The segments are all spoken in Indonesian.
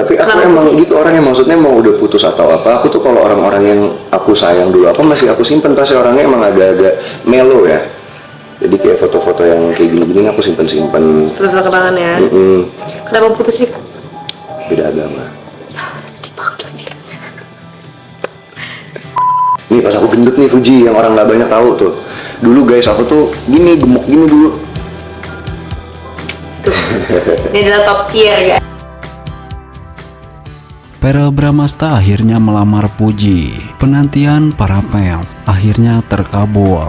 Tapi aku Karena emang putus. gitu orangnya, maksudnya mau udah putus atau apa, aku tuh kalau orang-orang yang aku sayang dulu apa masih aku simpen, pasti orangnya emang agak-agak melo ya. Jadi kayak foto-foto yang kayak gini-gini aku simpen-simpen. Terus kenangan ya. Kenapa putus sih? Beda agama. Sedih banget lagi. Nih pas aku gendut nih Fuji, yang orang nggak banyak tahu tuh. Dulu guys aku tuh gini, gemuk gini dulu. Tuh. Ini adalah top tier guys. Verrel Bramasta akhirnya melamar Puji. Penantian para fans akhirnya terkabul.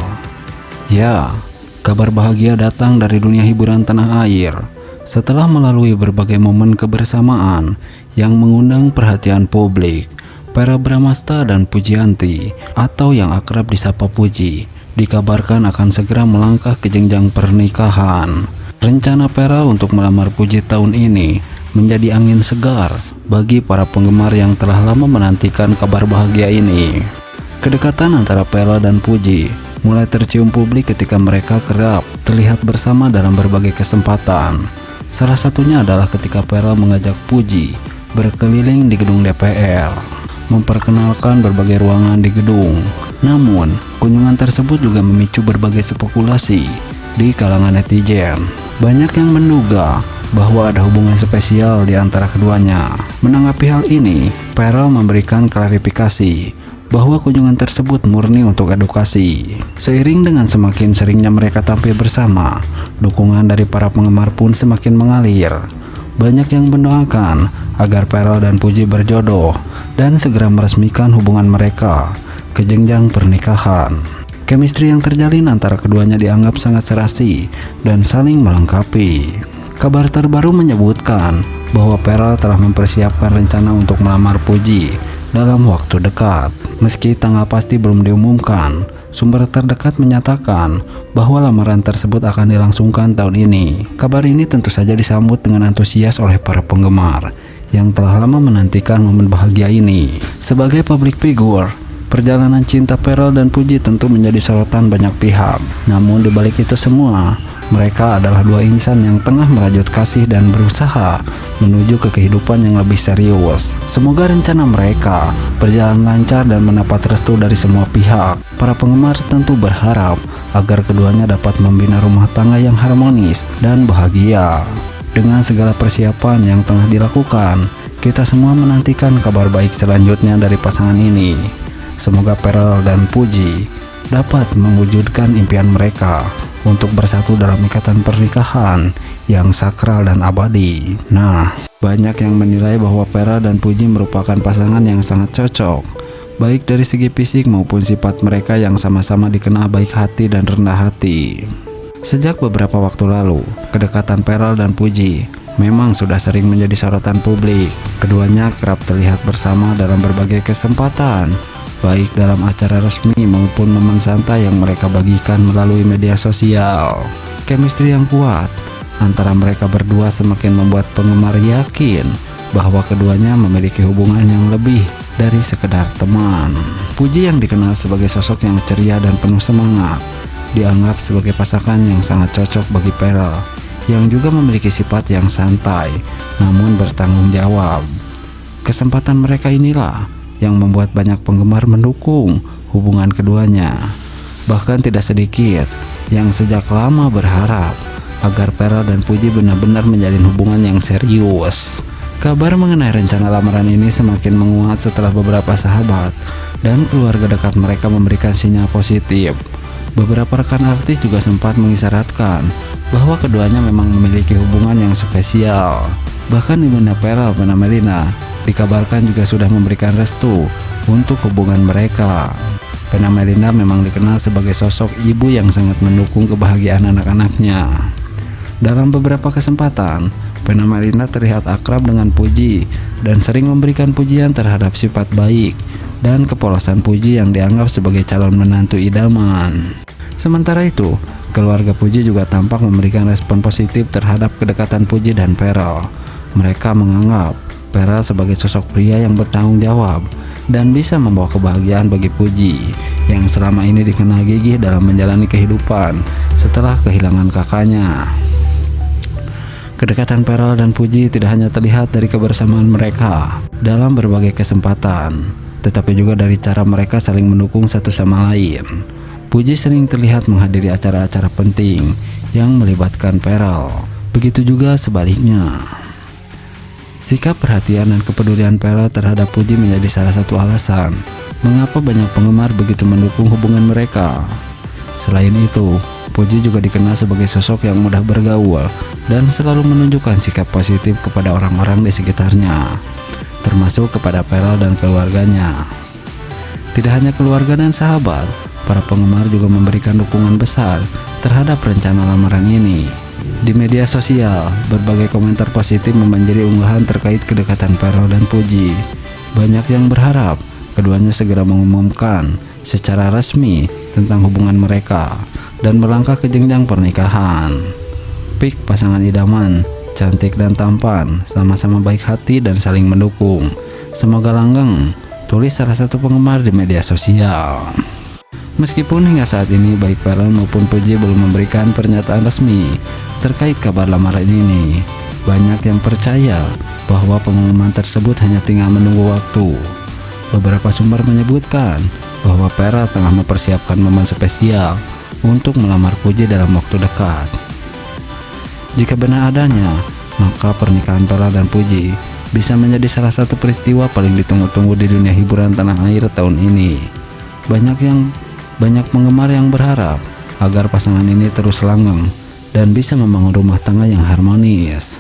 Ya, kabar bahagia datang dari dunia hiburan tanah air. Setelah melalui berbagai momen kebersamaan yang mengundang perhatian publik, Verrel Bramasta dan Pujianti atau yang akrab disapa Puji dikabarkan akan segera melangkah ke jenjang pernikahan. Rencana Verrel untuk melamar Puji tahun ini menjadi angin segar bagi para penggemar yang telah lama menantikan kabar bahagia ini. Kedekatan antara Verrel dan Puji mulai tercium publik ketika mereka kerap terlihat bersama dalam berbagai kesempatan. Salah satunya adalah ketika Verrel mengajak Puji berkeliling di gedung DPR, memperkenalkan berbagai ruangan di gedung. Namun, kunjungan tersebut juga memicu berbagai spekulasi di kalangan netizen. Banyak yang menduga bahwa ada hubungan spesial di antara keduanya. Menanggapi hal ini, Verrel memberikan klarifikasi bahwa kunjungan tersebut murni untuk edukasi. Seiring dengan semakin seringnya mereka tampil bersama, dukungan dari para penggemar pun semakin mengalir. Banyak yang mendoakan agar Verrel dan Puji berjodoh dan segera meresmikan hubungan mereka ke jenjang pernikahan. Chemistry yang terjalin antara keduanya dianggap sangat serasi dan saling melengkapi. Kabar terbaru menyebutkan bahwa Verrel telah mempersiapkan rencana untuk melamar Puji dalam waktu dekat. Meski tanggal pasti belum diumumkan, sumber terdekat menyatakan bahwa lamaran tersebut akan dilangsungkan tahun ini. Kabar ini tentu saja disambut dengan antusias oleh para penggemar yang telah lama menantikan momen bahagia ini. Sebagai public figure, perjalanan cinta Verrel dan Puji tentu menjadi sorotan banyak pihak. Namun di balik itu semua, mereka adalah dua insan yang tengah merajut kasih dan berusaha menuju ke kehidupan yang lebih serius. Semoga rencana mereka berjalan lancar dan mendapat restu dari semua pihak. Para penggemar tentu berharap agar keduanya dapat membina rumah tangga yang harmonis dan bahagia. Dengan segala persiapan yang tengah dilakukan, kita semua menantikan kabar baik selanjutnya dari pasangan ini. Semoga Verrel dan Puji dapat mewujudkan impian mereka untuk bersatu dalam ikatan pernikahan yang sakral dan abadi. Nah, banyak yang menilai bahwa Verrel dan Puji merupakan pasangan yang sangat cocok, baik dari segi fisik maupun sifat mereka yang sama-sama dikenal baik hati dan rendah hati. Sejak beberapa waktu lalu, kedekatan Verrel dan Puji memang sudah sering menjadi sorotan publik. Keduanya kerap terlihat bersama dalam berbagai kesempatan, baik dalam acara resmi maupun momen santai yang mereka bagikan melalui media sosial. Chemistry yang kuat antara mereka berdua semakin membuat penggemar yakin bahwa keduanya memiliki hubungan yang lebih dari sekedar teman. Puji yang dikenal sebagai sosok yang ceria dan penuh semangat, dianggap sebagai pasangan yang sangat cocok bagi Verrel, yang juga memiliki sifat yang santai namun bertanggung jawab. Kesempatan mereka inilah yang membuat banyak penggemar mendukung hubungan keduanya. Bahkan tidak sedikit yang sejak lama berharap agar Verrel dan Puji benar-benar menjalin hubungan yang serius. Kabar mengenai rencana lamaran ini semakin menguat setelah beberapa sahabat dan keluarga dekat mereka memberikan sinyal positif. Beberapa rekan artis juga sempat mengisyaratkan bahwa keduanya memang memiliki hubungan yang spesial. Bahkan ibunda Verrel, Vena Melina, dikabarkan juga sudah memberikan restu untuk hubungan mereka. Vena Melina memang dikenal sebagai sosok ibu yang sangat mendukung kebahagiaan anak-anaknya. Dalam beberapa kesempatan, Vena Melina terlihat akrab dengan Puji dan sering memberikan pujian terhadap sifat baik dan kepolosan Puji yang dianggap sebagai calon menantu idaman. Sementara itu, keluarga Puji juga tampak memberikan respon positif terhadap kedekatan Puji dan Verrel. Mereka menganggap Verrel sebagai sosok pria yang bertanggung jawab dan bisa membawa kebahagiaan bagi Puji yang selama ini dikenal gigih dalam menjalani kehidupan setelah kehilangan kakaknya. Kedekatan Peral dan Puji tidak hanya terlihat dari kebersamaan mereka dalam berbagai kesempatan, tetapi juga dari cara mereka saling mendukung satu sama lain. Puji sering terlihat menghadiri acara-acara penting yang melibatkan Peral. Begitu juga sebaliknya. Sikap perhatian dan kepedulian Peral terhadap Puji menjadi salah satu alasan mengapa banyak penggemar begitu mendukung hubungan mereka. Selain itu, Puji juga dikenal sebagai sosok yang mudah bergaul dan selalu menunjukkan sikap positif kepada orang-orang di sekitarnya, termasuk kepada Peral dan keluarganya. Tidak hanya keluarga dan sahabat, para penggemar juga memberikan dukungan besar terhadap rencana lamaran ini. Di media sosial, berbagai komentar positif membanjiri unggahan terkait kedekatan Peral dan Puji. Banyak yang berharap keduanya segera mengumumkan secara resmi tentang hubungan mereka dan melangkah ke jenjang pernikahan. Pik pasangan idaman, cantik dan tampan, sama-sama baik hati dan saling mendukung. Semoga langgeng, tulis salah satu penggemar di media sosial. Meskipun hingga saat ini baik Peral maupun Puji belum memberikan pernyataan resmi terkait kabar lamaran ini, banyak yang percaya bahwa pengumuman tersebut hanya tinggal menunggu waktu. Beberapa sumber menyebutkan bahwa Peral tengah mempersiapkan momen spesial untuk melamar Puji dalam waktu dekat. Jika benar adanya, maka pernikahan Peral dan Puji bisa menjadi salah satu peristiwa paling ditunggu-tunggu di dunia hiburan tanah air tahun ini. Banyak penggemar yang berharap agar pasangan ini terus langgeng dan bisa membangun rumah tangga yang harmonis.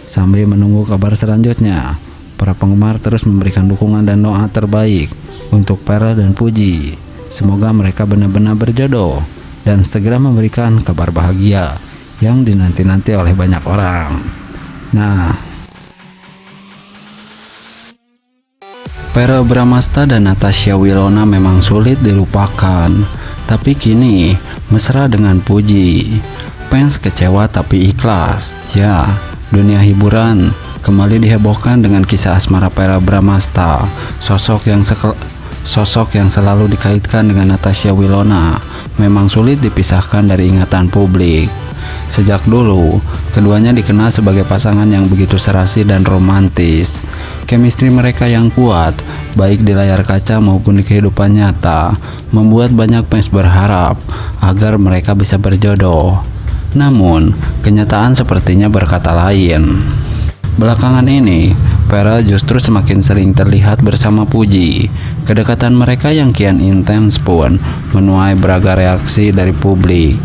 Sambil menunggu kabar selanjutnya, para penggemar terus memberikan dukungan dan doa terbaik untuk Peral dan Puji. Semoga mereka benar-benar berjodoh dan segera memberikan kabar bahagia yang dinanti-nanti oleh banyak orang. Nah, Verrell Bramasta dan Natasha Wilona memang sulit dilupakan, tapi kini mesra dengan Puji. Fans kecewa tapi ikhlas. Ya, dunia hiburan kembali dihebohkan dengan kisah asmara Verrell Bramasta, sosok yang selalu dikaitkan dengan Natasha Wilona. Memang sulit dipisahkan dari ingatan publik. Sejak dulu, keduanya dikenal sebagai pasangan yang begitu serasi dan romantis. Chemistry mereka yang kuat, baik di layar kaca maupun di kehidupan nyata, membuat banyak fans berharap agar mereka bisa berjodoh. Namun, kenyataan sepertinya berkata lain. Belakangan ini, Verrell justru semakin sering terlihat bersama Puji. Kedekatan mereka yang kian intens pun menuai beragam reaksi dari publik.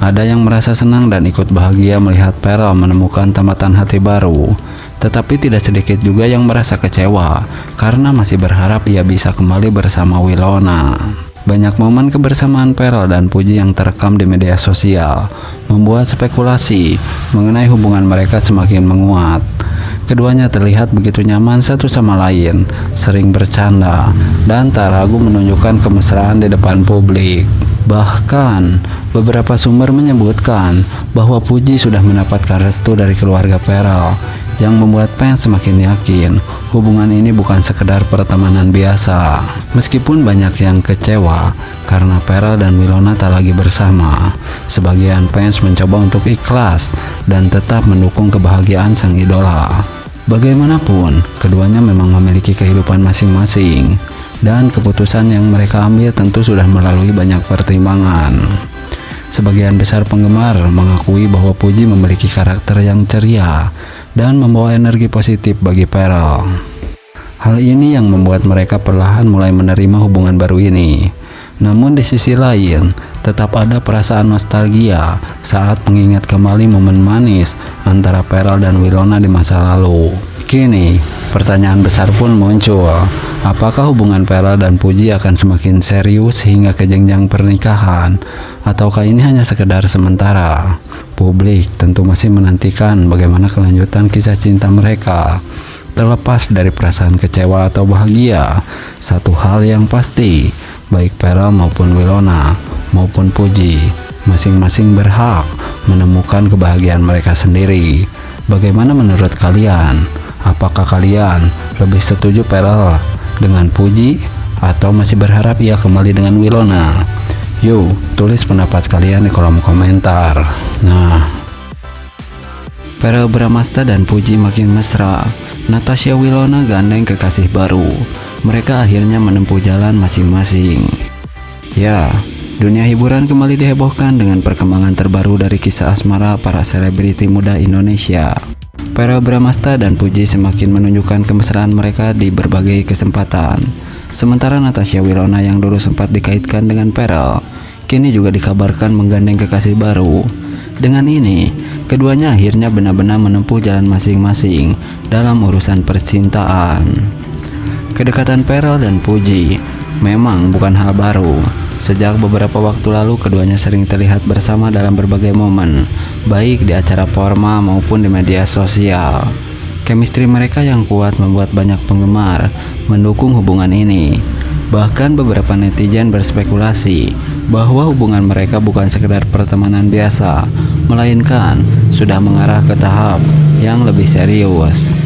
Ada yang merasa senang dan ikut bahagia melihat Verrell menemukan tamatan hati baru. Tetapi tidak sedikit juga yang merasa kecewa karena masih berharap ia bisa kembali bersama Wilona. Banyak momen kebersamaan Verrell dan Puji yang terekam di media sosial membuat spekulasi mengenai hubungan mereka semakin menguat. Keduanya terlihat begitu nyaman satu sama lain, sering bercanda, dan tak ragu menunjukkan kemesraan di depan publik. Bahkan, beberapa sumber menyebutkan bahwa Puji sudah mendapatkan restu dari keluarga Verrell, yang membuat fans semakin yakin hubungan ini bukan sekedar pertemanan biasa. Meskipun banyak yang kecewa karena Verrell dan Wilona tak lagi bersama, sebagian fans mencoba untuk ikhlas dan tetap mendukung kebahagiaan sang idola. Bagaimanapun, keduanya memang memiliki kehidupan masing-masing, dan keputusan yang mereka ambil tentu sudah melalui banyak pertimbangan. Sebagian besar penggemar mengakui bahwa Puji memiliki karakter yang ceria dan membawa energi positif bagi Verrell. Hal ini yang membuat mereka perlahan mulai menerima hubungan baru ini. Namun di sisi lain, tetap ada perasaan nostalgia saat mengingat kembali momen manis antara Verrell dan Wilona di masa lalu. Kini, pertanyaan besar pun muncul. Apakah hubungan Verrell dan Puji akan semakin serius hingga ke jenjang pernikahan? Ataukah ini hanya sekedar sementara? Publik tentu masih menantikan bagaimana kelanjutan kisah cinta mereka. Terlepas dari perasaan kecewa atau bahagia, satu hal yang pasti, baik Verrell maupun Wilona maupun Puji, masing-masing berhak menemukan kebahagiaan mereka sendiri. Bagaimana menurut kalian? Apakah kalian lebih setuju Verrell dengan Puji atau masih berharap ia kembali dengan Wilona? Yuk, tulis pendapat kalian di kolom komentar. Nah, Verrell Bramasta dan Puji makin mesra. Natasha Wilona gandeng kekasih baru. Mereka akhirnya menempuh jalan masing-masing. Ya, dunia hiburan kembali dihebohkan dengan perkembangan terbaru dari kisah asmara para selebriti muda Indonesia. Verrell Bramasta dan Puji semakin menunjukkan kemesraan mereka di berbagai kesempatan. Sementara Natasha Wilona yang dulu sempat dikaitkan dengan Verrell, kini juga dikabarkan menggandeng kekasih baru. Dengan ini, keduanya akhirnya benar-benar menempuh jalan masing-masing dalam urusan percintaan. Kedekatan Verrell dan Puji memang bukan hal baru. Sejak beberapa waktu lalu keduanya sering terlihat bersama dalam berbagai momen, baik di acara formal maupun di media sosial. Chemistry mereka yang kuat membuat banyak penggemar mendukung hubungan ini. Bahkan beberapa netizen berspekulasi bahwa hubungan mereka bukan sekedar pertemanan biasa, melainkan sudah mengarah ke tahap yang lebih serius.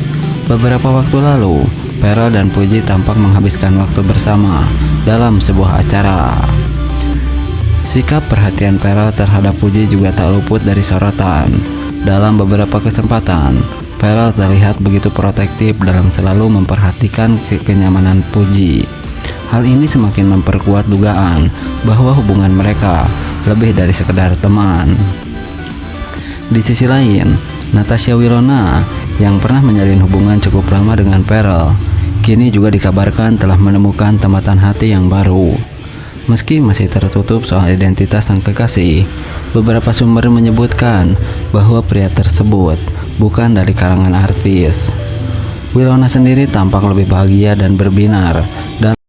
Beberapa waktu lalu, Verrell dan Puji tampak menghabiskan waktu bersama dalam sebuah acara. Sikap perhatian Verrell terhadap Puji juga tak luput dari sorotan. Dalam beberapa kesempatan, Verrell terlihat begitu protektif dalam selalu memperhatikan kenyamanan Puji. Hal ini semakin memperkuat dugaan bahwa hubungan mereka lebih dari sekedar teman. Di sisi lain, Natasha Wilona yang pernah menjalin hubungan cukup lama dengan Verrell, kini juga dikabarkan telah menemukan tambatan hati yang baru. Meski masih tertutup soal identitas sang kekasih, beberapa sumber menyebutkan bahwa pria tersebut bukan dari kalangan artis. Wilona sendiri tampak lebih bahagia dan berbinar